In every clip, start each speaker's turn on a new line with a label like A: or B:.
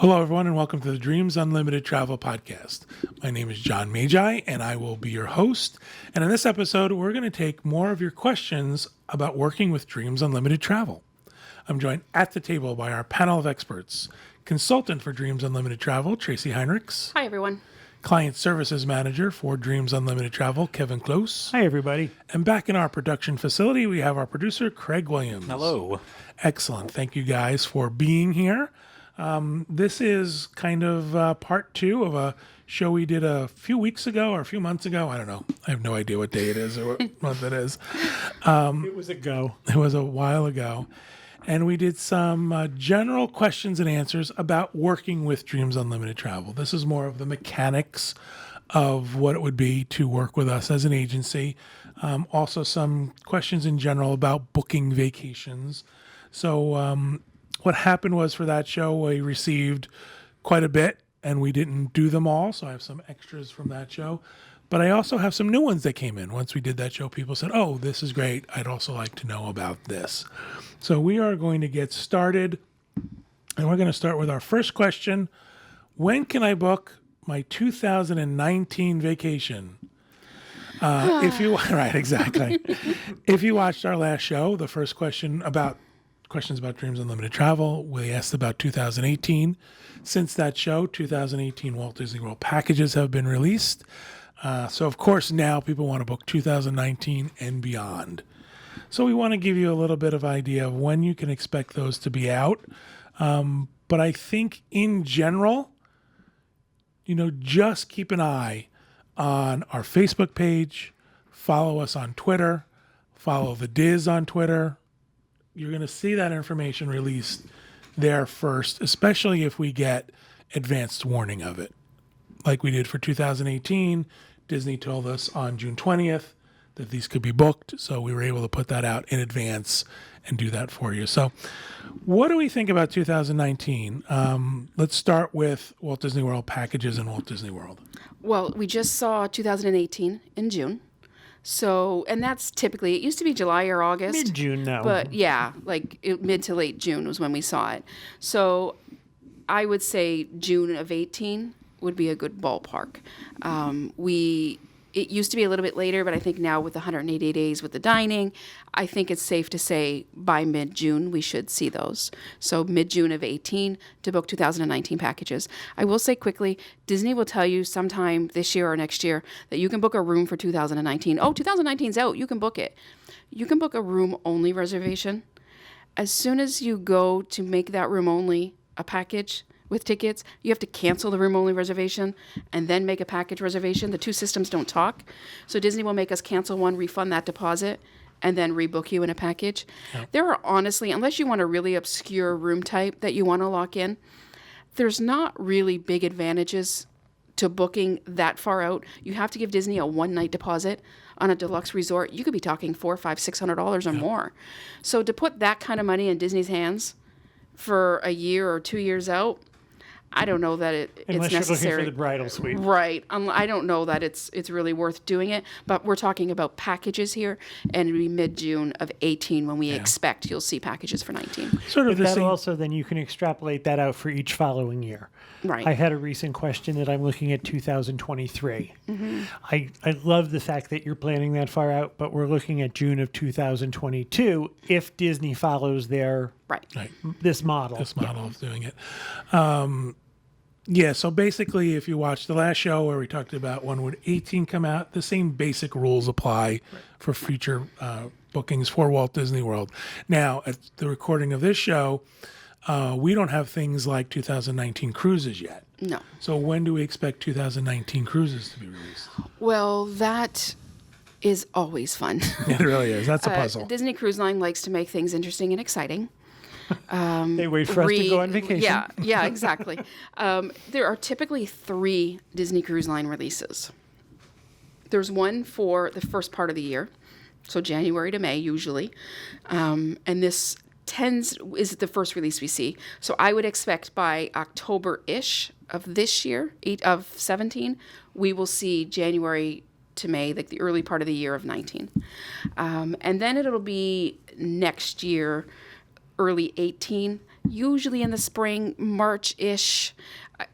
A: Hello, everyone, and welcome to the Dreams Unlimited Travel Podcast. My name is John Magi, and I will be your host. And in this episode, we're going to take more of your questions about working with Dreams Unlimited Travel. I'm joined at the table by our panel of experts, consultant for Dreams Unlimited Travel, Tracy Heinrichs.
B: Hi, everyone.
A: Client Services Manager for Dreams Unlimited Travel, Kevin Close.
C: Hi, everybody.
A: And back in our production facility, we have our producer, Craig Williams.
D: Hello.
A: Excellent. Thank you guys for being here. This is kind of part two of a show we did a few weeks ago or a few months ago. I don't know. I have no idea what day it is or what month it is.
C: It was a go.
A: It was a while ago. And we did some general questions and answers about working with Dreams Unlimited Travel. This is more of the mechanics of what it would be to work with us as an agency. Also some questions in general about booking vacations. So what happened was for that show, we received quite a bit and we didn't do them all. So I have some extras from that show. But I also have some new ones that came in. Once we did that show, people said, oh, this is great. I'd also like to know about this. So we are going to get started. And we're going to start with our first question. When can I book my 2019 vacation? Right, exactly. If you watched our last show, the first questions about Dreams Unlimited Travel, we asked about 2018. Since that show, 2018 Walt Disney World packages have been released. So, of course, now people want to book 2019 and beyond. So we want to give you a little bit of idea of when you can expect those to be out. But I think in general, just keep an eye on our Facebook page, follow us on Twitter, follow the Diz on Twitter. You're going to see that information released there first, especially if we get advanced warning of it. Like we did for 2018, Disney told us on June 20th that these could be booked, so we were able to put that out in advance and do that for you. So what do we think about 2019? Let's start with Walt Disney World packages in Walt Disney World.
B: Well, we just saw 2018 in June. So, and that's typically, it used to be July or August.
C: Mid-June now.
B: But yeah, mid to late June was when we saw it. So I would say June of 18 would be a good ballpark. It used to be a little bit later, but I think now with the 180 days with the dining, I think it's safe to say by mid-June we should see those. So mid-June of 18 to book 2019 packages. I will say quickly, Disney will tell you sometime this year or next year that you can book a room for 2019. Oh, 2019's out, you can book it. You can book a room-only reservation. As soon as you go to make that room-only a package with tickets, you have to cancel the room-only reservation and then make a package reservation. The two systems don't talk. So Disney will make us cancel one, refund that deposit, and then rebook you in a package. Yep. There are honestly, unless you want a really obscure room type that you want to lock in, there's not really big advantages to booking that far out. You have to give Disney a one-night deposit on a deluxe resort. You could be talking $400, $500, $600 or more. So to put that kind of money in Disney's hands for a year or 2 years out, I don't know that it's necessary.
C: Unless you're looking for the bridal suite.
B: Right. I don't know that it's really worth doing it. But we're talking about packages here, and it'll be mid-June of 18 when we expect you'll see packages for 19.
C: Sort of that also, then you can extrapolate that out for each following year.
B: Right.
C: I had a recent question that I'm looking at 2023. Mm-hmm. I love the fact that you're planning that far out, but we're looking at June of 2022 if Disney follows their this model.
A: This model of doing it. So basically, if you watch the last show where we talked about when would 18 come out, the same basic rules apply for future bookings for Walt Disney World. Now, at the recording of this show, we don't have things like 2019 cruises yet.
B: No.
A: So when do we expect 2019 cruises to be released?
B: Well, that is always fun.
A: It really is. That's a puzzle.
B: Disney Cruise Line likes to make things interesting and exciting.
C: They wait for us to go on vacation.
B: Yeah, exactly. There are typically 3 Disney Cruise Line releases. There's one for the first part of the year, so January to May usually, and this is the first release we see. So I would expect by October-ish of this year, of 17, we will see January to May, like the early part of the year of 19. And then it'll be next year, early 18, usually in the spring, March-ish.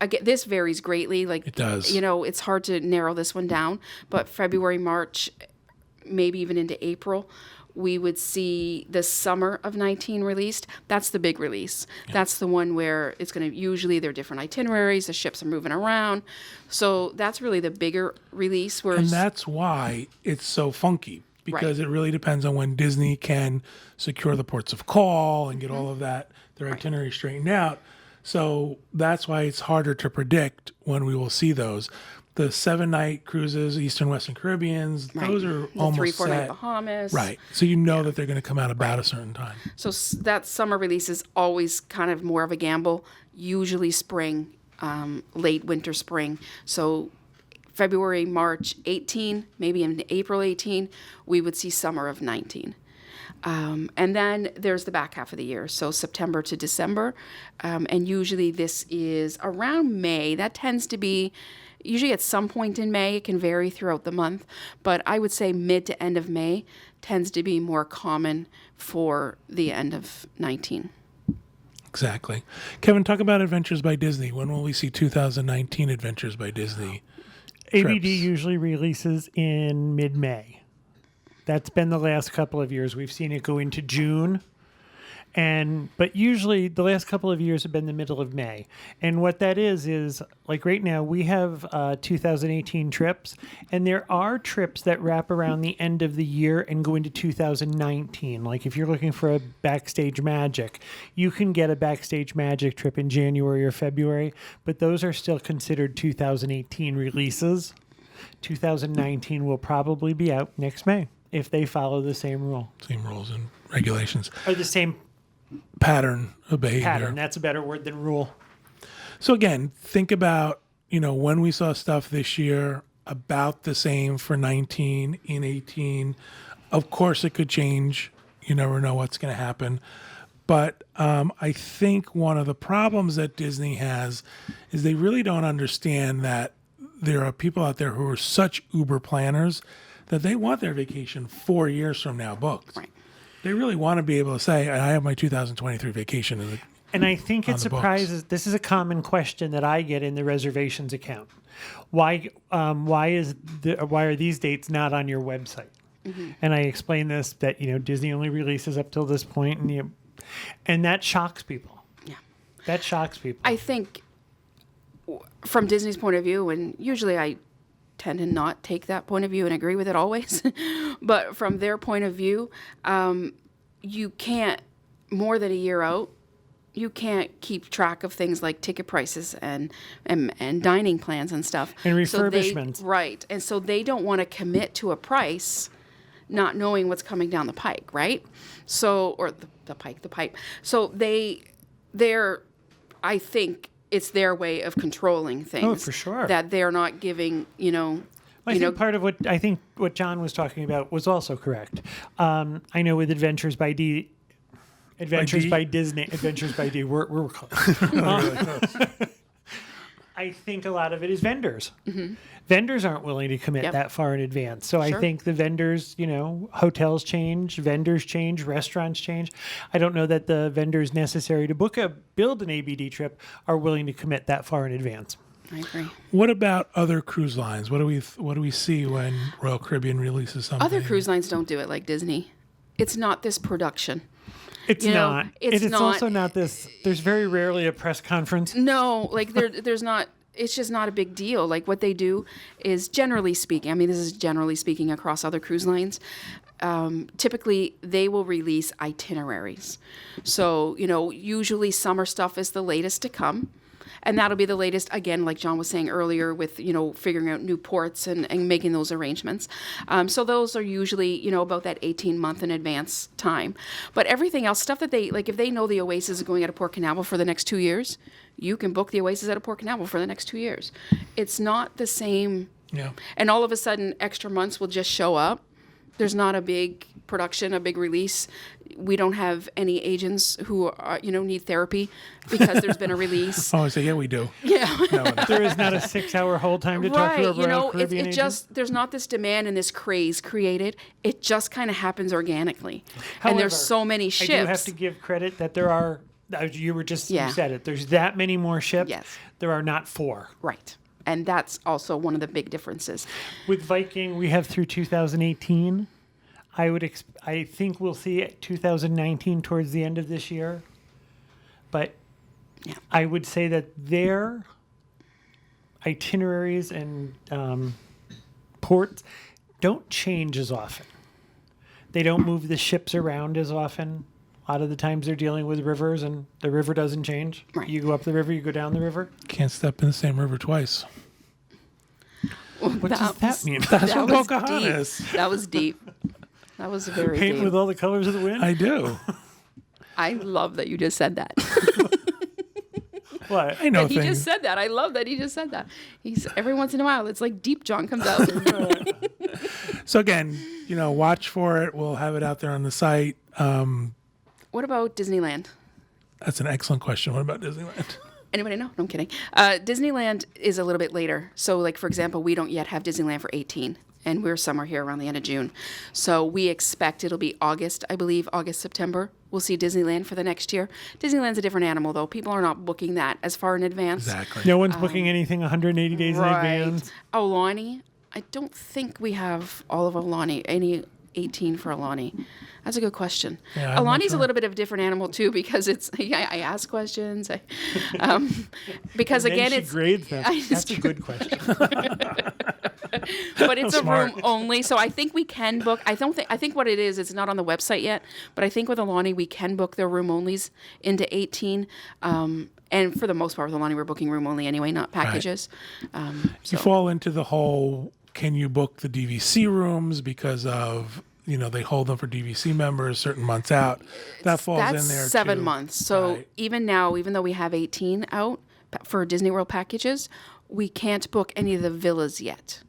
B: Again, this varies greatly. Like
A: It does.
B: It's hard to narrow this one down, but February, March, maybe even into April, we would see the summer of 19 released. That's the big release. Yeah. That's the one where it's going to, usually there are different itineraries, the ships are moving around. So that's really the bigger release.
A: And that's why it's so funky, because it really depends on when Disney can secure the ports of call and get all of that, their itinerary straightened out. So that's why it's harder to predict when we will see those. The 7-night cruises, Eastern Western Caribbeans, those are
B: the
A: almost
B: 3-4 night
A: set.
B: Bahamas.
A: Right. So that they're going to come out about a certain time.
B: So that summer release is always kind of more of a gamble, usually spring, late winter, spring. So February, March 18, maybe in April 18, we would see summer of 19. And then there's the back half of the year, so September to December. And usually this is around May. That tends to be usually at some point in May. It can vary throughout the month, but I would say mid to end of May tends to be more common for the end of 19.
A: Exactly. Kevin, talk about Adventures by Disney. When will we see 2019 Adventures by Disney
C: ABD
A: trips?
C: usually releases in mid-May. That's been the last couple of years. We've seen it go into June. But usually the last couple of years have been the middle of May. And what that is like right now we have 2018 trips, and there are trips that wrap around the end of the year and go into 2019. Like if you're looking for a Backstage Magic, you can get a Backstage Magic trip in January or February, but those are still considered 2018 releases. 2019 will probably be out next May if they follow the same rule.
A: Same rules and regulations.
C: Or the same
A: pattern of behavior.
C: pattern. That's a better word than rule.
A: So again, think about, when we saw stuff this year about the same for 19 in 18. Of course it could change. You never know what's going to happen. But I think one of the problems that Disney has is they really don't understand that there are people out there who are such uber planners that they want their vacation 4 years from now booked.
B: Right.
A: They really want to be able to say, I have my 2023 vacation in the
C: And I think it surprises. This is a common question that I get in the reservations account. Why are these dates not on your website? Mm-hmm. And I explain this that Disney only releases up till this point, and that shocks people.
B: Yeah,
C: that shocks people.
B: I think from Disney's point of view, and usually I tend to not take that point of view and agree with it always, but from their point of view, you can't, more than a year out, you can't keep track of things like ticket prices and dining plans and stuff.
C: And refurbishments.
B: Right. And so they don't want to commit to a price not knowing what's coming down the pike, right? So, or the pipe. So they're, I think it's their way of controlling things.
C: Oh, for sure.
B: That they're not giving,
C: I think part of what John was talking about was also correct. I know with Adventures by Disney. We're close. I think a lot of it is vendors. Mm-hmm. Vendors aren't willing to commit that far in advance. So I think the vendors, hotels change, vendors change, restaurants change. I don't know that the vendors necessary to build an ABD trip are willing to commit that far in advance.
B: I agree.
A: What about other cruise lines? What do we see when Royal Caribbean releases something?
B: Other cruise lines don't do it like Disney. It's not this production.
C: It's not. It's also not this. There's very rarely a press conference.
B: No, like there's not. It's just not a big deal. Like what they do is, generally speaking, I mean, this is generally speaking across other cruise lines. Typically, they will release itineraries. So, usually summer stuff is the latest to come. And that'll be the latest, again, like John was saying earlier, with, figuring out new ports and making those arrangements. So those are usually, about that 18-month in advance time. But everything else, stuff that they, like if they know the Oasis is going out of Port Canaveral for the next 2 years, you can book the Oasis out of Port Canaveral for the next 2 years. It's not the same.
A: Yeah.
B: And all of a sudden, extra months will just show up. There's not a big production, a big release. We don't have any agents who are, need therapy because there's been a release.
A: Oh, I say, yeah, we do.
B: Yeah.
A: No,
C: there is not a 6-hour hold time to talk to a Royal Caribbean agent.
B: Just there's not this demand and this craze created. It just kind of happens organically.
C: However,
B: and there's so many ships.
C: I do have to give credit that there are You were just,
B: Yeah.
C: you said it. There's that many more ships.
B: Yes.
C: There are not 4.
B: Right. And that's also one of the big differences.
C: With Viking, we have through 2018. I think we'll see 2019 towards the end of this year. But
B: Yeah.
C: I would say that their itineraries and ports don't change as often. They don't move the ships around as often. A lot of the times they're dealing with rivers, and the river doesn't change.
B: Right.
C: You go up the river, you go down the river.
A: Can't step in the same river twice.
C: What does that mean?
A: That's
B: That
A: what
B: was
A: Pocahontas.
B: deep. That was deep. That was very
C: Paint
B: deep.
C: with all the colors of the wind?
A: I do.
B: I love that you just said that.
C: What?
A: I know
B: He just
A: things.
B: said that. I love that he just said that. He's every once in a while, it's like Deep John comes out.
A: So again, watch for it. We'll have it out there on the site.
B: What about Disneyland?
A: That's an excellent question. What about Disneyland?
B: Anybody know? No, I'm kidding. Disneyland is a little bit later. So, like, for example, we don't yet have Disneyland for 18, and we're somewhere here around the end of June. So we expect it'll be August, I believe, August, September. We'll see Disneyland for the next year. Disneyland's a different animal, though. People are not booking that as far in advance.
A: Exactly.
C: No one's booking anything 180 days in advance.
B: Aulani, I don't think we have all of Aulani, any 18 for Aulani. That's a good question.
A: Yeah, I'm not
B: Aulani's
A: sure.
B: a little bit of a different animal too because it's I ask questions. Because
C: And then
B: again,
C: she
B: it's
C: grades them.
B: It's
C: That's a
B: true.
C: good question.
B: but it's a
A: Smart.
B: room only. So I think we can book. I think what it is, it's not on the website yet. But I think with Aulani, we can book their room onlys into 18. And for the most part with Aulani, we're booking room only anyway, not packages.
A: You fall into the whole, can you book the DVC rooms because of, they hold them for DVC members certain months out. That falls
B: That's
A: in there
B: 7
A: too.
B: months. So
A: Right.
B: even now, even though we have 18 out for Disney World packages, we can't book any of the villas yet.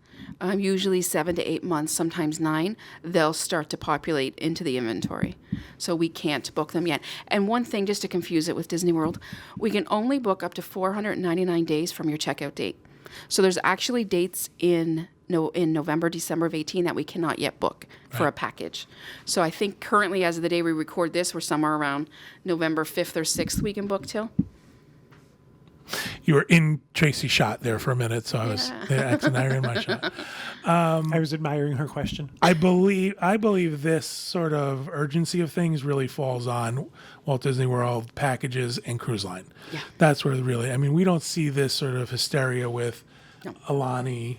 B: Usually 7 to 8 months, sometimes 9, they'll start to populate into the inventory. So we can't book them yet. And one thing, just to confuse it with Disney World, we can only book up to 499 days from your checkout date. So there's actually dates in November, December of 18 that we cannot yet book for a package. So I think currently, as of the day we record this, we're somewhere around November 5th or 6th we can book till.
A: You were in Tracy's shot there for a minute, so I was admiring my shot.
C: I was admiring her question.
A: I believe this sort of urgency of things really falls on Walt Disney World packages and cruise line.
B: Yeah.
A: That's where we don't see this sort of hysteria with Aulani,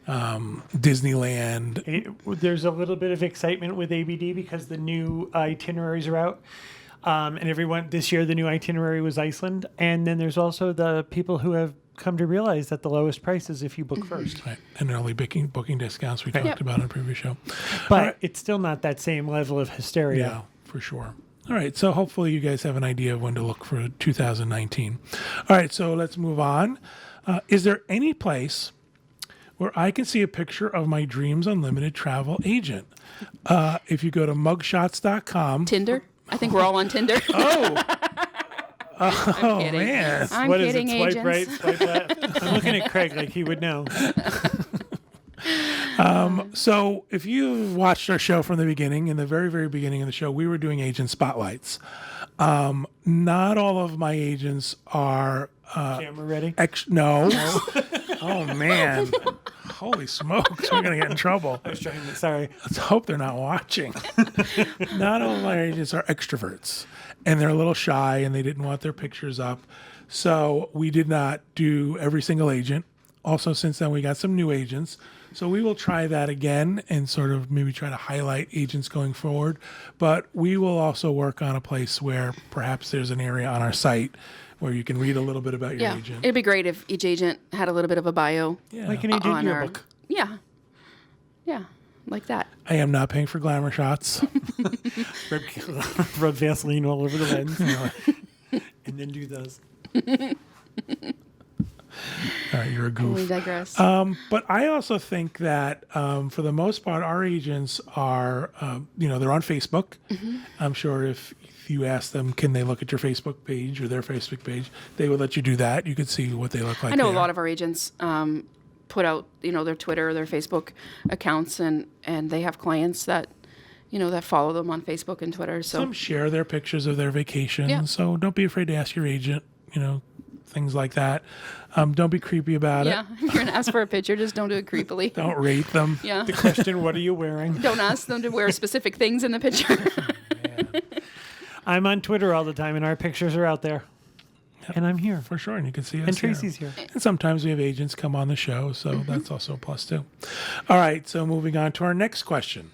A: Disneyland.
C: There's a little bit of excitement with ABD because the new itineraries are out. And everyone this year, the new itinerary was Iceland. And then there's also the people who have come to realize that the lowest price is if you book first.
A: Right. And early booking discounts we talked about in a previous show.
C: But it's still not that same level of hysteria.
A: Yeah, for sure. All right, so hopefully you guys have an idea of when to look for 2019. All right, so let's move on. Is there any place where I can see a picture of my Dreams Unlimited travel agent? If you go to mugshots.com.
B: Tinder? I think we're all on Tinder.
A: Oh,
B: kidding.
A: man.
B: I'm
C: What is
B: kidding,
C: it? Swipe
B: agents.
C: right, swipe left. I'm looking at Craig like he would know.
A: So if you've watched our show from the beginning, in the very, very beginning of the show, we were doing agent spotlights. Not all of my agents are
C: Camera ready?
A: no. Oh, man. Holy smokes, we're going to get in trouble.
C: I was trying to, sorry.
A: Let's hope they're not watching. Not all of my agents are extroverts, and they're a little shy, and they didn't want their pictures up. So we did not do every single agent. Also, since then, we got some new agents. So we will try that again and sort of maybe try to highlight agents going forward. But we will also work on a place where perhaps there's an area on our site where you can read a little bit about your
B: Yeah,
A: agent.
B: it'd be great if each agent had a little bit of a bio.
A: Yeah.
C: Like an agent
B: on our,
C: yearbook.
B: yeah, like that.
A: I am not paying for glamour shots.
C: Rub Vaseline all over the lens. And then do those.
A: All right, you're a goof.
B: We digress.
A: But I also think that for the most part, our agents are, they're on Facebook.
B: Mm-hmm.
A: I'm sure if you ask them, can they look at your Facebook page or their Facebook page, they would let you do that. You could see what they look like.
B: I know
A: there.
B: a lot of our agents put out, their Twitter or their Facebook accounts, and they have clients that, that follow them on Facebook and Twitter. So
A: Some share their pictures of their vacations,
B: Yeah.
A: so don't be afraid to ask your agent, things like that. Don't be creepy about
B: yeah, if you're going to ask for a picture, just don't do it creepily.
A: it. Don't rate them.
B: Yeah.
C: The question, what are you wearing?
B: Don't ask them to wear specific things in the picture.
C: I'm on Twitter all the time, and our pictures are out there. And I'm here.
A: For sure, and you can see us
C: And
A: here.
C: Tracy's here.
A: And sometimes we have agents come on the show, so that's also a plus too. All right, so moving on to our next question.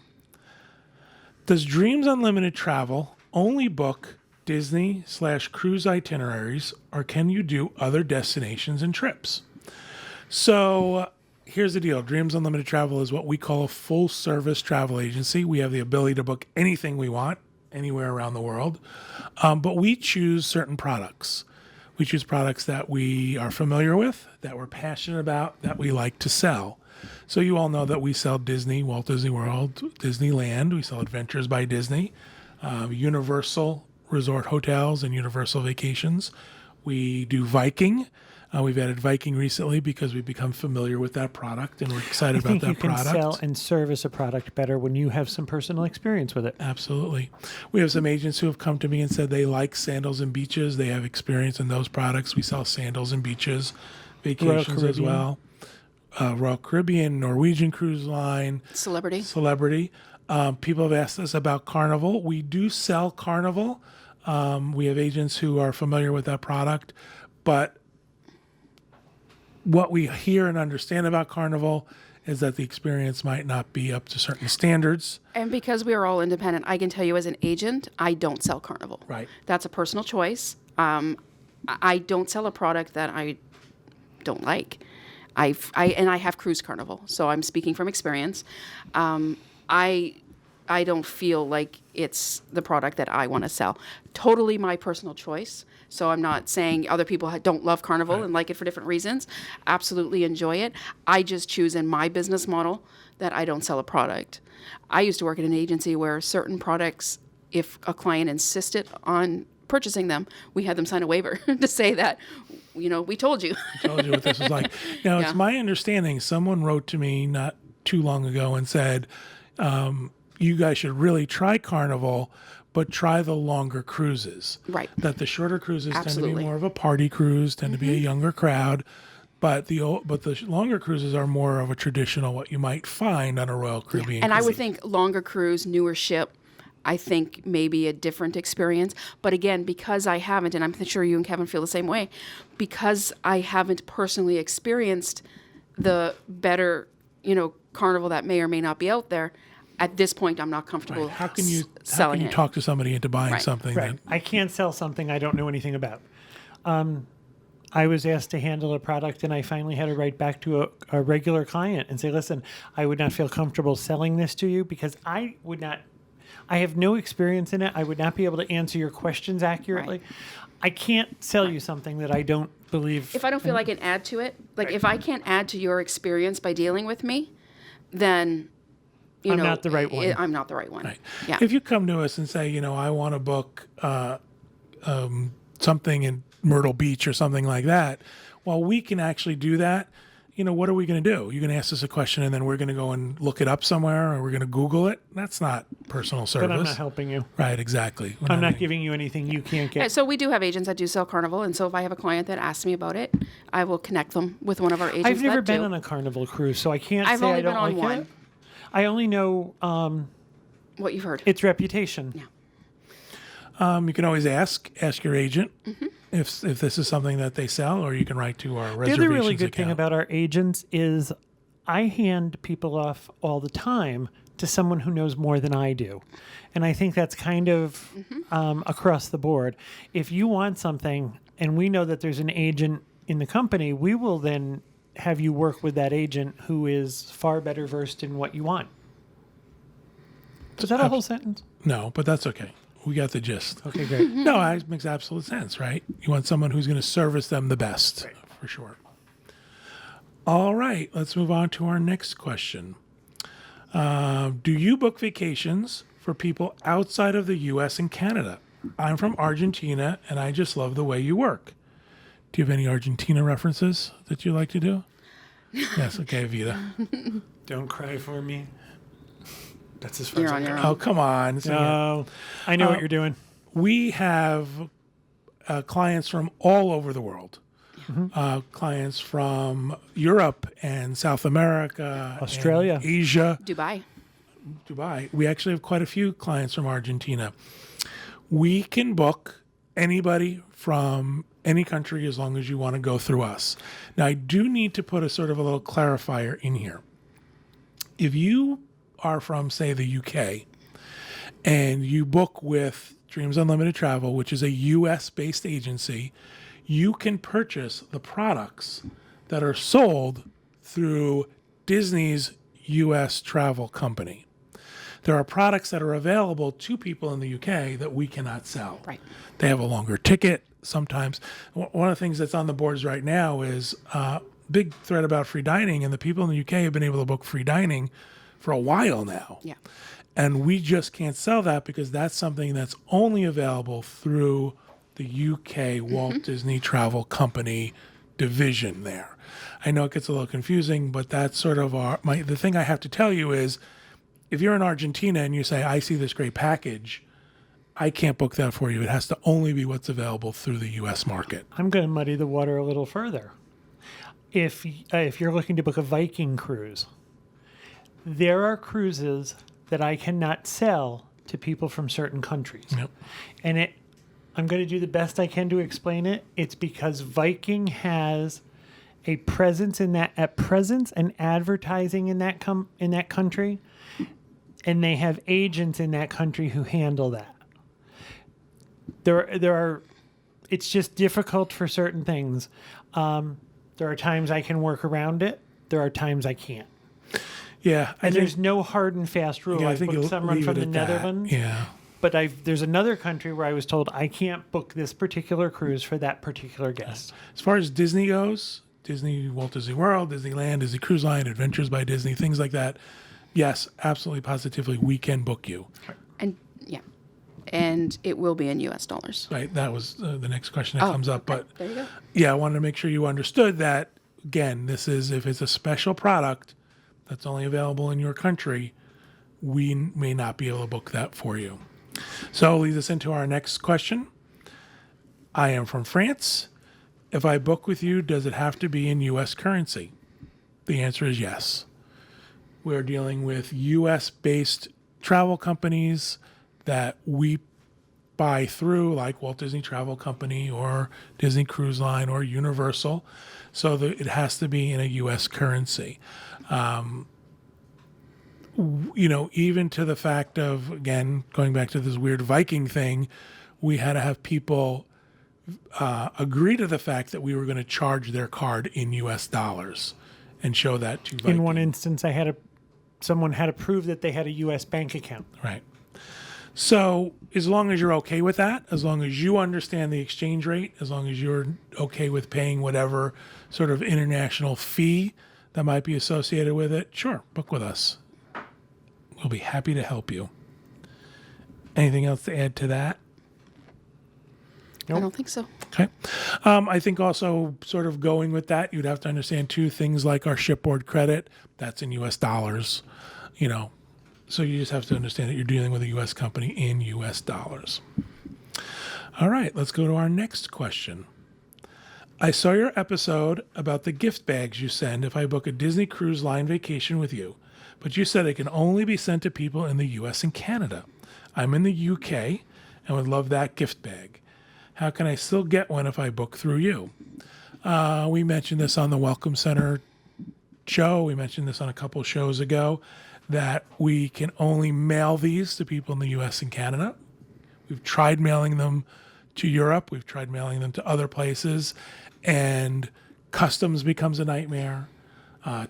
A: Does Dreams Unlimited Travel only book Disney/cruise itineraries, or can you do other destinations and trips? So here's the deal. Dreams Unlimited Travel is what we call a full-service travel agency. We have the ability to book anything we want, anywhere around the world, but we choose certain products. We choose products that we are familiar with, that we're passionate about, that we like to sell. So you all know that we sell Disney, Walt Disney World, Disneyland. We sell Adventures by Disney, Universal Resort Hotels and Universal Vacations. We do Viking. We've added Viking recently because we've become familiar with that product and we're excited about that
C: you can
A: product.
C: sell and service a product better when you have some personal experience with it.
A: Absolutely. We have some agents who have come to me and said they like sandals and beaches. They have experience in those products. We sell sandals and beaches, vacations as
C: Caribbean.
A: well. Royal Caribbean, Norwegian Cruise Line,
B: Celebrity.
A: People have asked us about Carnival. We do sell Carnival. We have agents who are familiar with that product, but what we hear and understand about Carnival is that the experience might not be up to certain standards.
B: And because we are all independent, I can tell you as an agent, I don't sell Carnival.
A: Right.
B: That's a personal choice. I don't sell a product that I don't like. I have cruised Carnival, so I'm speaking from experience. I don't feel like it's the product that I want to sell. Totally my personal choice. So I'm not saying other people don't love Carnival and like it for different reasons. Absolutely enjoy it. I just choose in my business model that I don't sell a product. I used to work at an agency where certain products, if a client insisted on purchasing them, we had them sign a waiver to say that, we told you.
A: Told you what this was like. Now,
B: Yeah.
A: it's my understanding someone wrote to me not too long ago and said, you guys should really try Carnival, but try the longer cruises.
B: Right.
A: That the shorter cruises tend to
B: Absolutely.
A: be more of a party cruise, tend to be a younger crowd, but the longer cruises are more of a traditional what you might find on a Royal Caribbean.
B: And I
A: cruise.
B: would think longer cruise, newer ship, I think maybe a different experience. But again, because I haven't, and I'm sure you and Kevin feel the same way, because I haven't personally experienced the better, Carnival that may or may not be out there, at this point, I'm not comfortable
A: Right. How can you
B: selling it.
A: talk to somebody into buying
B: Right.
A: something?
C: Right.
A: That,
C: I can't sell something I don't know anything about. I was asked to handle a product, and I finally had to write back to a regular client and say, listen, I would not feel comfortable selling this to you because I have no experience in it. I would not be able to answer your questions accurately.
B: Right.
C: I can't sell you something that I don't believe.
B: If I don't feel I can add to it, like if I can't add to your experience by dealing with me, then
C: I'm not the right one.
B: I'm not the right one.
A: Right.
B: Yeah.
A: If you come to us and say, I want to book something in Myrtle Beach or something like that, well, we can actually do that. What are we going to do? You're going to ask us a question and then we're going to go and look it up somewhere or we're going to Google it. That's not personal service.
C: but I'm not helping you.
A: Right, exactly. We're
C: I'm not
A: doing-
C: giving you anything you can't
B: Yeah,
C: get.
B: so we do have agents that do sell Carnival, and so if I have a client that asks me about it, I will connect them with one of our agents.
C: I've never
B: that
C: been
B: do.
C: on a Carnival cruise, so I can't
B: I've
C: say
B: only
C: I don't
B: been on
C: like
B: one.
C: it. I only know
B: What you've heard.
C: its reputation.
B: Yeah.
A: You can always ask your agent
B: Mm-hmm.
A: if this is something that they sell, or you can write to our
C: The
A: reservations
C: other really good thing
A: account.
C: about our agents is I hand people off all the time to someone who knows more than I do. And I think that's kind of across the board. If you want something and we know that there's an agent in the company, we will then have you work with that agent who is far better versed in what you want. Was that a whole sentence?
A: No, but that's okay. We got the gist.
C: Okay, great.
A: No, it makes absolute sense, right? You want someone who's going to service them the best, for sure. All right, let's move on to our next question. Do you book vacations for people outside of the U.S. and Canada? I'm from Argentina, and I just love the way you work. Do you have any Argentina references that you like to do? Yes, okay, Vita.
C: Don't cry for me. That's as far
B: You're
C: as
B: on
C: I'm
B: your
C: going.
B: own.
A: Oh, come on. So, yeah.
C: No, I know what you're doing.
A: We have clients from all over the world. Clients from Europe and South America,
C: Australia.
A: and Asia,
B: Dubai.
A: Dubai. We actually have quite a few clients from Argentina. We can book anybody from any country as long as you want to go through us. Now, I do need to put a sort of a little clarifier in here. If you are from, say, the UK, and you book with Dreams Unlimited Travel, which is a US based agency, you can purchase the products that are sold through Disney's US travel company. There are products that are available to people in the UK that we cannot sell.
B: Right.
A: They have a longer ticket sometimes. One of the things that's on the boards right now is big thread about free dining, and the people in the UK have been able to book free dining for a while now.
B: Yeah.
A: And we just can't sell that because that's something that's only available through the UK Walt Disney Travel Company division there. I know it gets a little confusing, but that's sort of the thing I have to tell you is if you're in Argentina and you say, I see this great package, I can't book that for you. It has to only be what's available through the US market.
C: I'm going to muddy the water a little further. If you're looking to book a Viking cruise, there are cruises that I cannot sell to people from certain countries.
A: Yep.
C: And I'm going to do the best I can to explain it. It's because Viking has a presence and advertising in that country, and they have agents in that country who handle that. It's just difficult for certain things. There are times I can work around it. There are times I can't.
A: Yeah.
C: And there's no hard and fast rule.
A: I
C: I've
A: think
C: booked
A: you'll
C: someone
A: leave
C: from
A: it
C: the
A: at that.
C: Netherlands.
A: Yeah.
C: But there's another country where I was told I can't book this particular cruise for that particular guest.
A: As far as Disney goes, Disney, Walt Disney World, Disneyland, Disney Cruise Line, Adventures by Disney, things like that. Yes, absolutely, positively, we can book you.
B: And yeah. And it will be in US dollars.
A: Right. That was the next question that comes up.
B: Okay.
A: But
B: There you go.
A: yeah, I wanted to make sure you understood that. Again, this is if it's a special product that's only available in your country, we may not be able to book that for you. So leads us into our next question. I am from France. If I book with you, does it have to be in U.S. currency? The answer is yes. We're dealing with U.S.-based travel companies that we buy through, like Walt Disney Travel Company or Disney Cruise Line or Universal. So it has to be in a U.S. currency. Even to the fact of, again, going back to this weird Viking thing, we had to have people agree to the fact that we were going to charge their card in U.S. dollars and show that to Viking.
C: In one instance, someone had to prove that they had a U.S. bank account.
A: Right. So as long as you're okay with that, as long as you understand the exchange rate, as long as you're okay with paying whatever sort of international fee that might be associated with it, sure, book with us. We'll be happy to help you. Anything else to add to that?
B: I don't think so.
A: Okay. I think also sort of going with that, you'd have to understand two things like our shipboard credit, that's in US dollars, So you just have to understand that you're dealing with a U.S. company in U.S. dollars. All right, let's go to our next question. I saw your episode about the gift bags you send if I book a Disney Cruise Line vacation with you, but you said it can only be sent to people in the U.S. and Canada. I'm in the U.K. and would love that gift bag. How can I still get one if I book through you? We mentioned this on the Welcome Center show. We mentioned this on a couple shows ago, that we can only mail these to people in the U.S. and Canada. We've tried mailing them to Europe. We've tried mailing them to other places. And customs becomes a nightmare.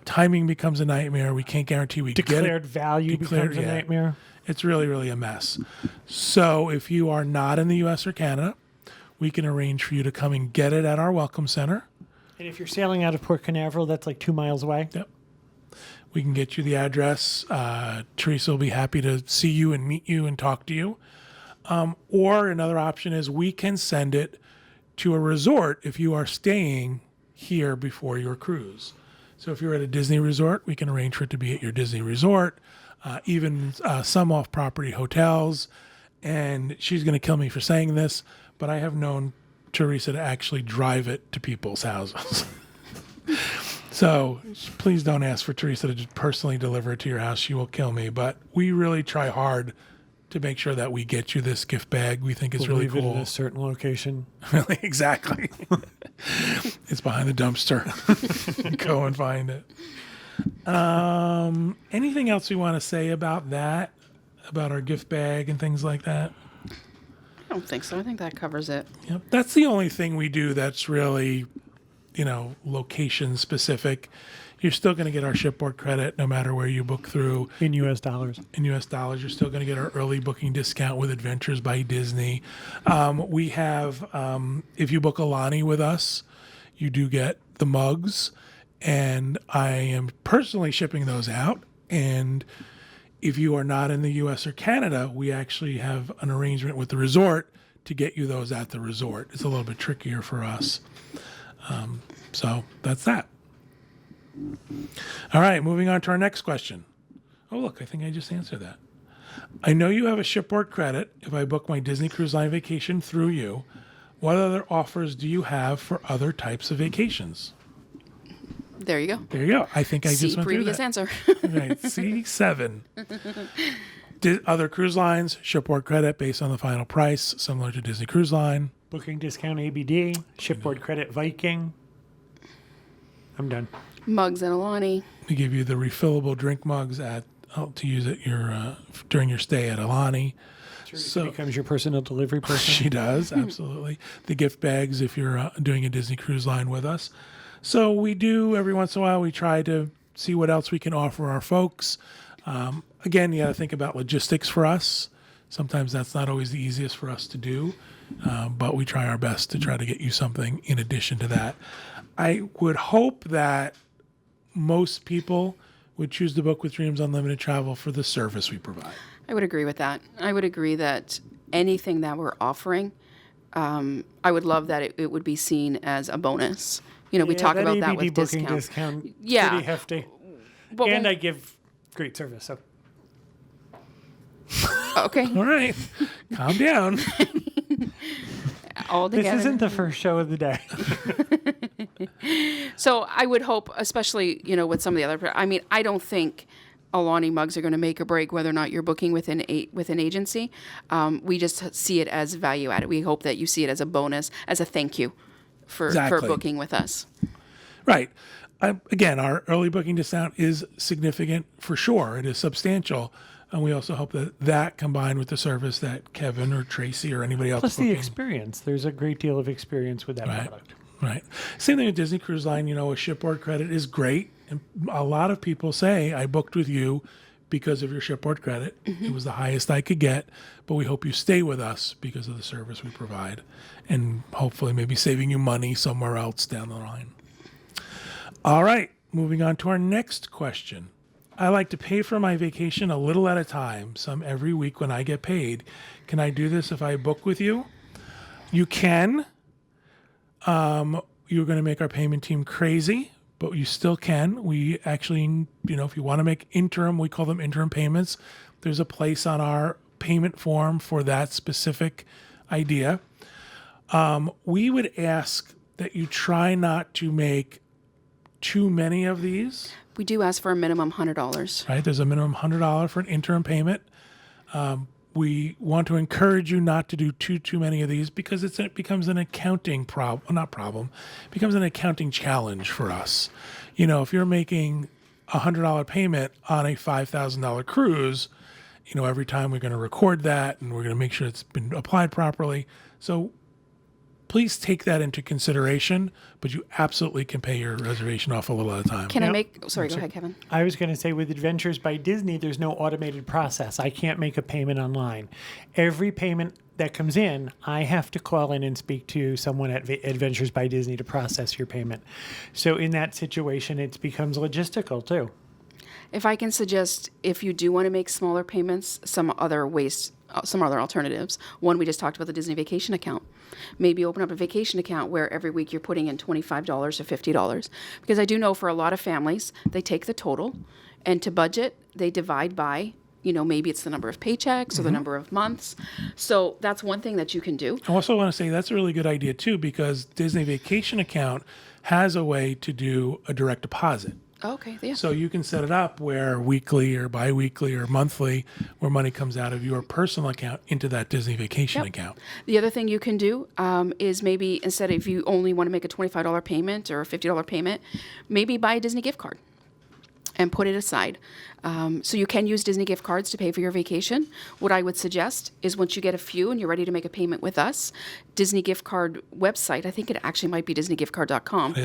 A: Timing becomes a nightmare. We can't guarantee we get it.
C: Declared value becomes a nightmare.
A: It's really, really a mess. So if you are not in the U.S. or Canada, we can arrange for you to come and get it at our Welcome Center.
C: And if you're sailing out of Port Canaveral, that's like 2 miles away.
A: Yep. We can get you the address. Teresa will be happy to see you and meet you and talk to you. Or another option is we can send it to a resort if you are staying here before your cruise. So if you're at a Disney resort, we can arrange for it to be at your Disney resort. even some off-property hotels. And she's going to kill me for saying this, but I have known Teresa to actually drive it to people's houses. So please don't ask for Teresa to just personally deliver it to your house. She will kill me. But we really try hard to make sure that we get you this gift bag. We think it's
C: We'll
A: really
C: leave
A: cool.
C: it in a certain location.
A: Really, exactly. It's behind the dumpster. Go and find it. Anything else we want to say about that? About our gift bag and things like that?
B: I don't think so. I think that covers it.
A: Yep. That's the only thing we do that's really, location specific. You're still going to get our shipboard credit no matter where you book through.
C: In U.S. dollars.
A: In U.S. dollars, you're still going to get our early booking discount with Adventures by Disney. We have, if you book Alani with us, you do get the mugs, and I am personally shipping those out. And if you are not in the U.S. or Canada, we actually have an arrangement with the resort to get you those at the resort. It's a little bit trickier for us. So that's that. All right, moving on to our next question. Oh, look, I think I just answered that. I know you have a shipboard credit if I book my Disney Cruise Line vacation through you. What other offers do you have for other types of vacations?
B: There you go.
A: There you go. I think I just went through
B: previous
A: that.
B: answer.
A: Right, C7. Other cruise lines, shipboard credit based on the final price, similar to Disney Cruise Line.
C: Booking discount ABD. Shipboard credit Viking. I'm done.
B: Mugs and Alani.
A: We give you the refillable drink mugs to use at your during your stay at Alani.
C: So becomes your personal delivery person.
A: She does, absolutely. The gift bags if you're doing a Disney Cruise Line with us. So we do, every once in a while, we try to see what else we can offer our folks. Again, you got to think about logistics for us. Sometimes that's not always the easiest for us to do, but we try our best to try to get you something in addition to that. I would hope that most people would choose to book with Dreams Unlimited Travel for the service we provide.
B: I would agree with that. I would agree that anything that we're offering, I would love that it would be seen as a bonus. We talk
C: that
B: about that
C: ABD
B: with
C: booking
B: discount.
C: discount. Pretty hefty.
B: But
C: And I give great service. So
B: okay,
A: All right, calm down.
B: all together.
C: this isn't the first show of the day.
B: So I would hope, especially with some of the other. I mean, I don't think Alani mugs are going to make or break whether or not you're booking with an agency. We just see it as value added. We hope that you see it as a bonus, as a thank you for booking with us.
A: Right. Again, our early booking discount is significant for sure. It is substantial. And we also hope that combined with the service that Kevin or Tracy or anybody else
C: Plus the
A: booking.
C: experience. There's a great deal of experience with that product.
A: Right. Same thing with Disney Cruise Line. A shipboard credit is great. And a lot of people say, I booked with you because of your shipboard credit. Mm-hmm. It was the highest I could get. But we hope you stay with us because of the service we provide. And hopefully maybe saving you money somewhere else down the line. All right. Moving on to our next question. I like to pay for my vacation a little at a time, some every week when I get paid. Can I do this if I book with you? You can. You're going to make our payment team crazy, but you still can. We actually, if you want to make interim, we call them interim payments. There's a place on our payment form for that specific idea. We would ask that you try not to make too many of these.
B: We do ask for a minimum $100.
A: Right, there's a minimum $100 for an interim payment. We want to encourage you not to do too many of these because it becomes an accounting becomes an accounting challenge for us. If you're making a $100 payment on a $5,000 cruise, every time we're going to record that and we're going to make sure it's been applied properly. So please take that into consideration, but you absolutely can pay your reservation off a little at a time.
B: Can I make... Sorry, go ahead, Kevin.
C: I was going to say with Adventures by Disney, there's no automated process. I can't make a payment online. Every payment that comes in, I have to call in and speak to someone at Adventures by Disney to process your payment. So in that situation, it becomes logistical too.
B: If I can suggest, if you do want to make smaller payments, some other alternatives. One, we just talked about the Disney vacation account. Maybe open up a vacation account where every week you're putting in $25 or $50. Because I do know for a lot of families, they take the total And to budget, they divide by, maybe it's the number of paychecks or the number of months. So that's one thing that you can do.
A: I also want to say that's a really good idea too, because Disney Vacation Account has a way to do a direct deposit.
B: Okay, yeah.
A: So you can set it up where weekly or biweekly or monthly, where money comes out of your personal account into that Disney Vacation account.
B: The other thing you can do is maybe instead, if you only want to make a $25 payment or a $50 payment, maybe buy a Disney gift card and put it aside. So you can use Disney gift cards to pay for your vacation. What I would suggest is once you get a few and you're ready to make a payment with us, Disney gift card website, I think it actually might be disneygiftcard.com,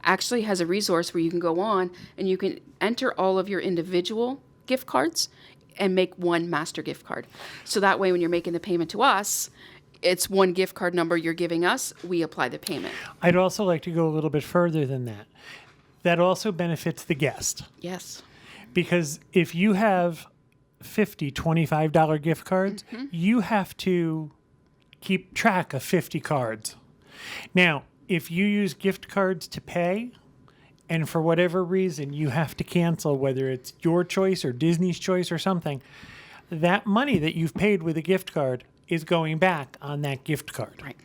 B: actually has a resource where you can go on and you can enter all of your individual gift cards and make one master gift card. So that way when you're making the payment to us, it's one gift card number you're giving us, we apply the payment.
C: I'd also like to go a little bit further than that. That also benefits the guest.
B: Yes.
C: Because if you have $50, $25 gift cards, you have to keep track of 50 cards. Now, if you use gift cards to pay, and for whatever reason you have to cancel, whether it's your choice or Disney's choice or something, that money that you've paid with a gift card is going back on that gift card.
B: Right.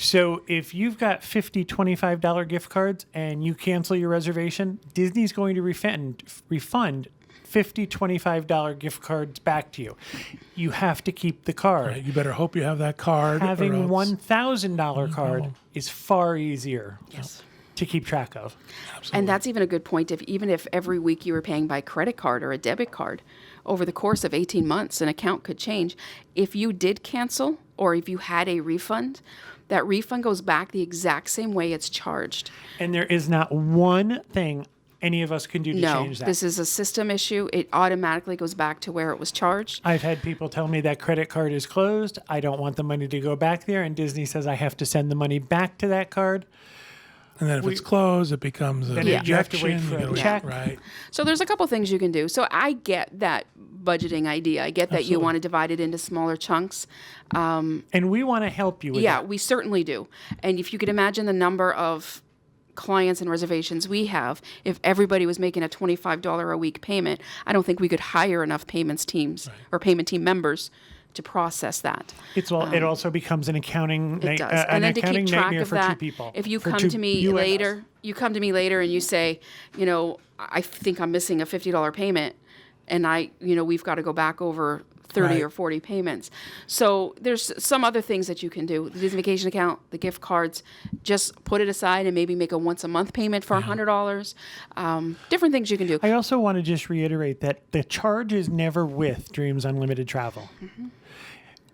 C: So if you've got $50, $25 gift cards and you cancel your reservation, Disney's going to refund $50, $25 gift cards back to you. You have to keep the card.
A: Right, you better hope you have that card.
C: Having
A: or else-
C: $1,000 card is far easier to keep track of.
A: Absolutely.
B: And that's even a good point. Even if every week you were paying by credit card or a debit card, over the course of 18 months, an account could change. If you did cancel or if you had a refund, that refund goes back the exact same way it's charged.
C: And there is not one thing any of us can do to change that.
B: This is a system issue. It automatically goes back to where it was charged.
C: I've had people tell me that credit card is closed. I don't want the money to go back there. And Disney says I have to send the money back to that card.
A: And then if it's closed, it becomes a
C: Then
A: rejection.
C: you have to wait for
A: You
C: a
A: gotta wait-
C: check.
A: Right.
B: So there's a couple things you can do. So I get that budgeting idea. I get that you want to divide it into smaller chunks.
C: And we want to help you with
B: Yeah,
C: that.
B: we certainly do. And if you could imagine the number of clients and reservations we have, if everybody was making a $25 a week payment, I don't think we could hire enough payments teams or payment team members to process that.
C: It also becomes an accounting
B: It does.
C: an
B: And then to
C: accounting
B: keep track
C: nightmare
B: of
C: for
B: that,
C: two people.
B: if you
C: For
B: come
C: two-
B: to me
C: you and us.
B: later, and you say, I think I'm missing a $50 payment, and we've got to go back over 30
A: Right.
B: or 40 payments. So there's some other things that you can do. The Disney Vacation account, the gift cards, just put it aside and maybe make a once a month payment for $100. Different things you can do.
C: I also want to just reiterate that the charge is never with Dreams Unlimited Travel.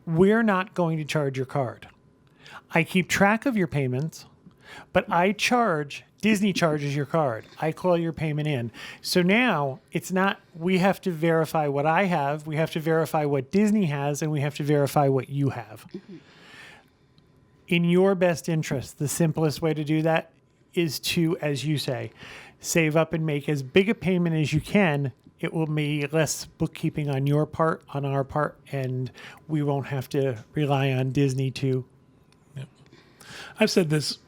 C: We're not going to charge your card. I keep track of your payments, but Disney charges your card. I call your payment in. So now it's not, we have to verify what I have, we have to verify what Disney has, and we have to verify what you have. In your best interest, the simplest way to do that is to, as you say, save up and make as big a payment as you can. It will be less bookkeeping on your part, on our part, and we won't have to rely on Disney to.
A: I've said this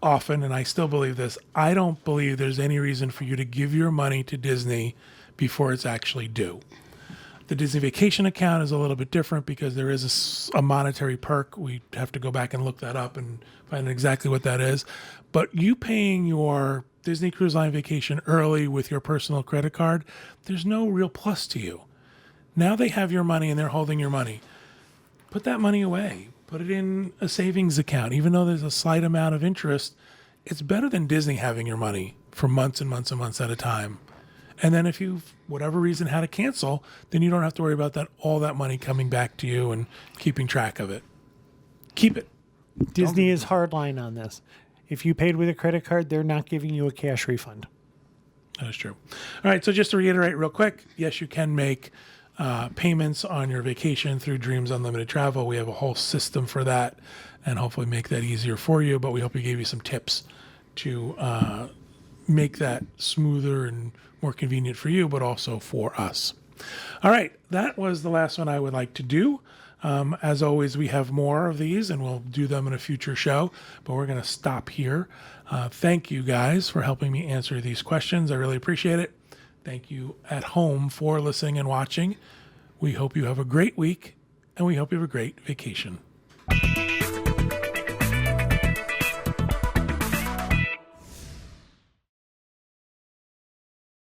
A: often, and I still believe this. I don't believe there's any reason for you to give your money to Disney before it's actually due. The Disney Vacation account is a little bit different because there is a monetary perk. We have to go back and look that up and find exactly what that is. But you paying your Disney Cruise Line vacation early with your personal credit card, there's no real plus to you. Now they have your money and they're holding your money. Put that money away. Put it in a savings account. Even though there's a slight amount of interest, it's better than Disney having your money for months and months and months at a time. And then if you, whatever reason, had to cancel, then you don't have to worry about all that money coming back to you and keeping track of it. Keep it.
C: Disney is hardline on this. If you paid with a credit card, they're not giving you a cash refund.
A: That is true. All right, so just to reiterate real quick, yes, you can make payments on your vacation through Dreams Unlimited Travel. We have a whole system for that and hopefully make that easier for you, but we hope we gave you some tips to make that smoother and more convenient for you, but also for us. All right, that was the last one I would like to do. As always, we have more of these and we'll do them in a future show, but we're going to stop here. Thank you guys for helping me answer these questions. I really appreciate it. Thank you at home for listening and watching. We hope you have a great week, and we hope you have a great vacation.